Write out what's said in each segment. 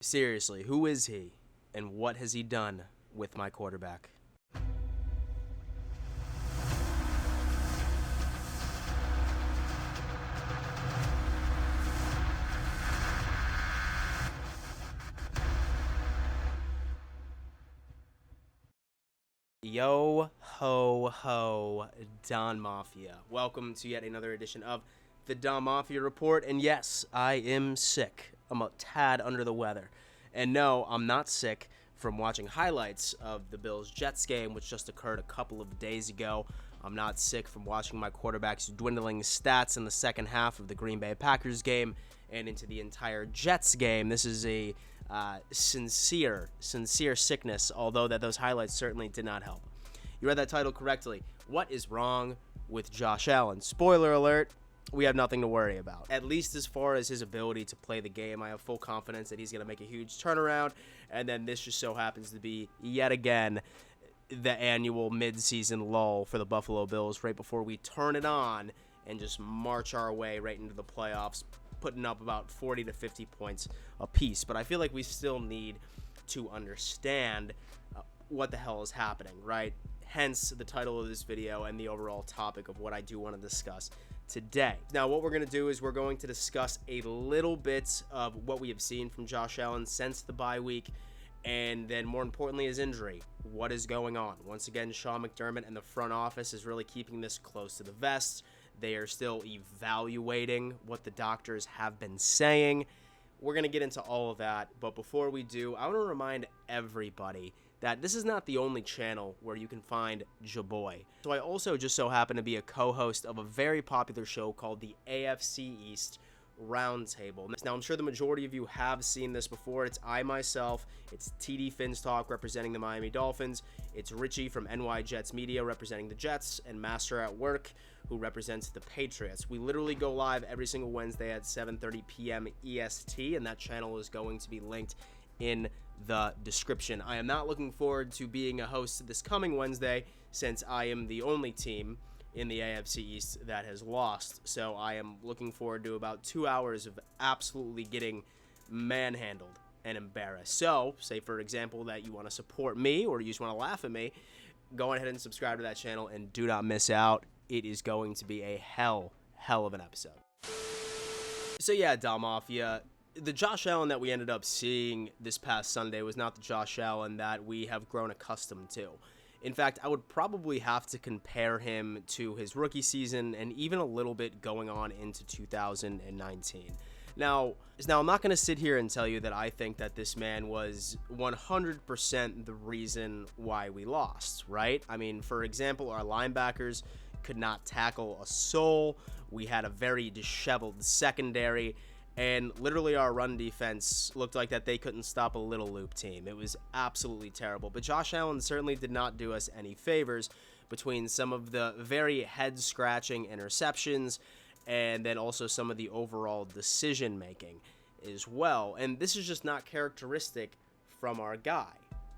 Seriously, who is he, and what has he done with my quarterback? Yo ho ho, Don Mafia. Welcome to yet another edition of the Don Mafia Report. And yes, I am sick. I'm a tad under the weather. And no, I'm not sick from watching highlights of the Bills-Jets game, which just occurred a couple of days ago. I'm not sick from watching my quarterback's dwindling stats in the second half of the Green Bay Packers game and into the entire Jets game. This is a sincere sickness, although that those highlights certainly did not help. You read that title correctly. What is wrong with Josh Allen? Spoiler alert, we have nothing to worry about. At least as far as his ability to play the game, I have full confidence that he's going to make a huge turnaround, and then this just so happens to be, yet again, the annual mid-season lull for the Buffalo Bills right before we turn it on and just march our way right into the playoffs, putting up about 40 to 50 points apiece. But I feel like we still need to understand what the hell is happening, right? Hence the title of this video and the overall topic of what I do want to discuss today. Now, what we're going to do is we're going to discuss a little bit of what we have seen from Josh Allen since the bye week, and then more importantly, his injury. What is going on? Once again, Sean McDermott and the front office is really keeping this close to the vest. They are still evaluating what the doctors have been saying. We're going to get into all of that, but before we do, I want to remind everybody that this is not the only channel where you can find Jaboy. So I also just so happen to be a co-host of a very popular show called the AFC East Roundtable. Now, I'm sure the majority of you have seen this before. It's I myself, it's TD Finstock representing the Miami Dolphins, it's Richie from NY Jets Media representing the Jets, and Master at Work, who represents the Patriots. We literally go live every single Wednesday at 7:30 p.m. EST, and that channel is going to be linked in the description. I am not looking forward to being a host this coming Wednesday, since I am the only team in the AFC East that has lost. So I am looking forward to about 2 hours of absolutely getting manhandled and embarrassed. So, say for example that you want to support me or you just want to laugh at me, go ahead and subscribe to that channel and do not miss out. It is going to be a hell of an episode. So yeah, Dom Mafia, the Josh Allen that we ended up seeing this past Sunday was not the Josh Allen that we have grown accustomed to. In fact, I would probably have to compare him to his rookie season and even a little bit going on into 2019. Now I'm not going to sit here and tell you that I think that this man was 100% the reason why we lost, right? I mean, for example, our linebackers could not tackle a soul. We had a very disheveled secondary. And literally our run defense looked like that they couldn't stop a little loop team. It was absolutely terrible. But Josh Allen certainly did not do us any favors between some of the very head-scratching interceptions and then also some of the overall decision-making as well. And this is just not characteristic from our guy.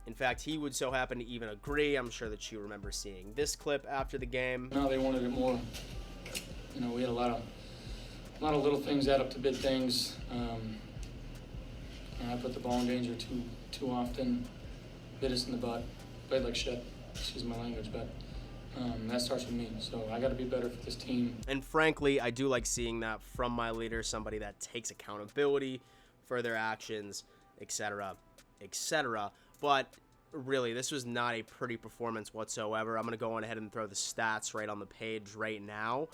In fact, he would so happen to even agree. I'm sure that you remember seeing this clip after the game. No, they wanted it more. We had a lot of little things add up to big things. I put the ball in danger too often, bit us in the butt, played like shit, excuse my language, but that starts with me, so I got to be better for this team. And frankly, I do like seeing that from my leader, somebody that takes accountability for their actions, etc., etc. But really, this was not a pretty performance whatsoever. I'm going to go on ahead and throw the stats right on the page right now.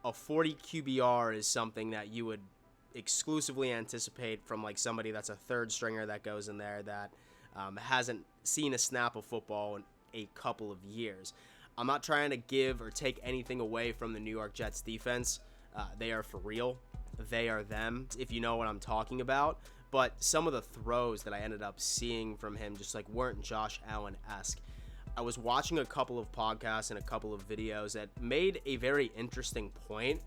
A 40 QBR is something that you would exclusively anticipate from like somebody that's a third stringer that goes in there that hasn't seen a snap of football in a couple of years. I'm not trying to give or take anything away from the New York Jets defense. They are for real. They are them, if you know what I'm talking about. But some of the throws that I ended up seeing from him just like weren't Josh Allen-esque. I was watching a couple of podcasts and a couple of videos that made a very interesting point.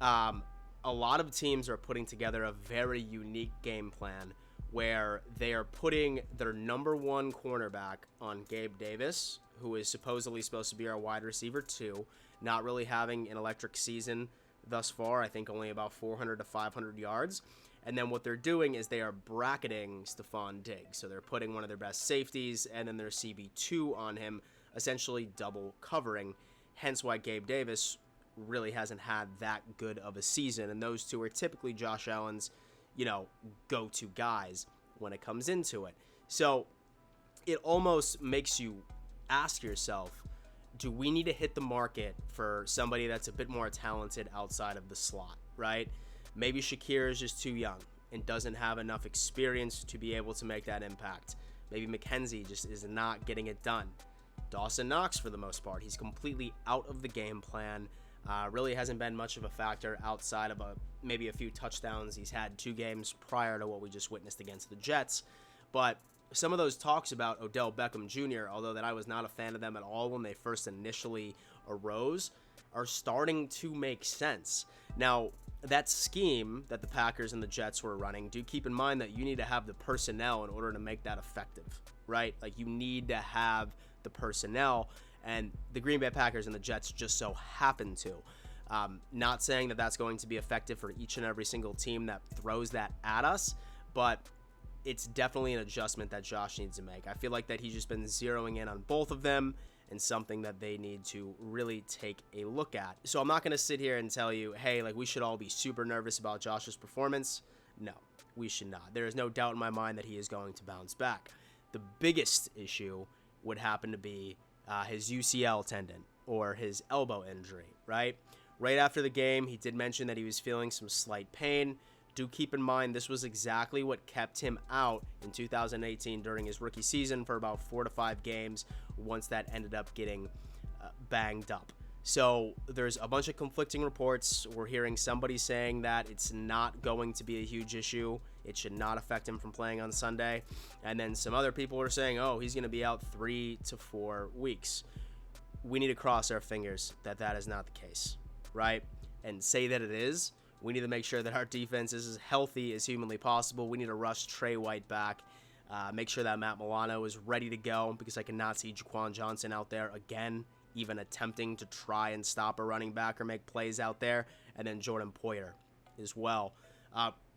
A lot of teams are putting together a very unique game plan where they are putting their number one cornerback on Gabe Davis, who is supposedly supposed to be our wide receiver 2, not really having an electric season thus far. I think only about 400 to 500 yards. And then what they're doing is they are bracketing Stephon Diggs. So they're putting one of their best safeties and then their CB2 on him, essentially double covering. Hence why Gabe Davis really hasn't had that good of a season. And those two are typically Josh Allen's, go-to guys when it comes into it. So it almost makes you ask yourself, do we need to hit the market for somebody that's a bit more talented outside of the slot, right? Maybe Shakir is just too young and doesn't have enough experience to be able to make that impact. Maybe McKenzie just is not getting it done. Dawson Knox, for the most part, he's completely out of the game plan. Really hasn't been much of a factor outside of maybe a few touchdowns. He's had 2 games prior to what we just witnessed against the Jets. But some of those talks about Odell Beckham Jr., although that I was not a fan of them at all when they first initially arose, are starting to make sense. Now, that scheme that the Packers and the Jets were running, do keep in mind that you need to have the personnel in order to make that effective, right? Like, you need to have the personnel, and the Green Bay Packers and the Jets just so happen to. Not saying that that's going to be effective for each and every single team that throws that at us, but it's definitely an adjustment that Josh needs to make. I feel like that he's just been zeroing in on both of them, and something that they need to really take a look at. So I'm not going to sit here and tell you, hey, like, we should all be super nervous about Josh's performance. No, we should not. There is no doubt in my mind that he is going to bounce back. The biggest issue would happen to be his UCL tendon or his elbow injury, right? Right after the game, he did mention that he was feeling some slight pain. Do keep in mind this was exactly what kept him out in 2018 during his rookie season for about 4 to 5 games once that ended up getting banged up. So there's a bunch of conflicting reports. We're hearing somebody saying that it's not going to be a huge issue. It should not affect him from playing on Sunday. And then some other people are saying, oh, he's going to be out 3 to 4 weeks. We need to cross our fingers that that is not the case, right? And say that it is. We need to make sure that our defense is as healthy as humanly possible. We need to rush Trey White back. Make sure that Matt Milano is ready to go, because I cannot see Jaquan Johnson out there again, even attempting to try and stop a running back or make plays out there. And then Jordan Poyer as well.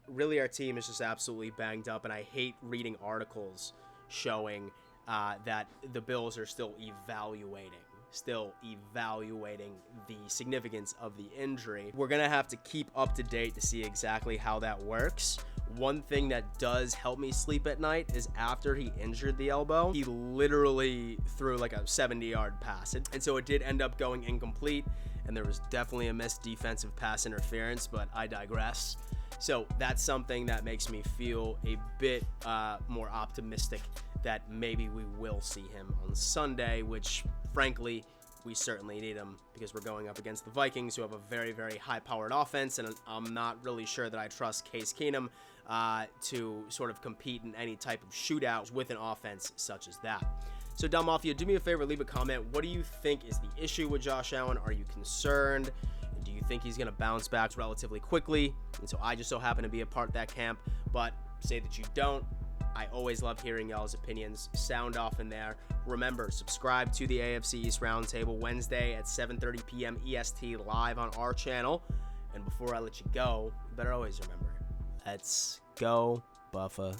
Really, our team is just absolutely banged up, and I hate reading articles showing that the Bills are still evaluating the significance of the injury. We're going to have to keep up to date to see exactly how that works. One thing that does help me sleep at night is after he injured the elbow, he literally threw like a 70-yard pass. And so it did end up going incomplete, and there was definitely a missed defensive pass interference, but I digress. So that's something that makes me feel a bit more optimistic that maybe we will see him on Sunday, which frankly, we certainly need him, because we're going up against the Vikings, who have a very, very high-powered offense, and I'm not really sure that I trust Case Keenum to sort of compete in any type of shootout with an offense such as that. So, Dom Mafia, do me a favor, leave a comment. What do you think is the issue with Josh Allen? Are you concerned? Do you think he's going to bounce back relatively quickly? And so I just so happen to be a part of that camp, but say that you don't. I always love hearing y'all's opinions. Sound off in there. Remember, subscribe to the AFC East Roundtable Wednesday at 7:30 p.m. EST live on our channel. And before I let you go, you better always remember, let's go Buffalo.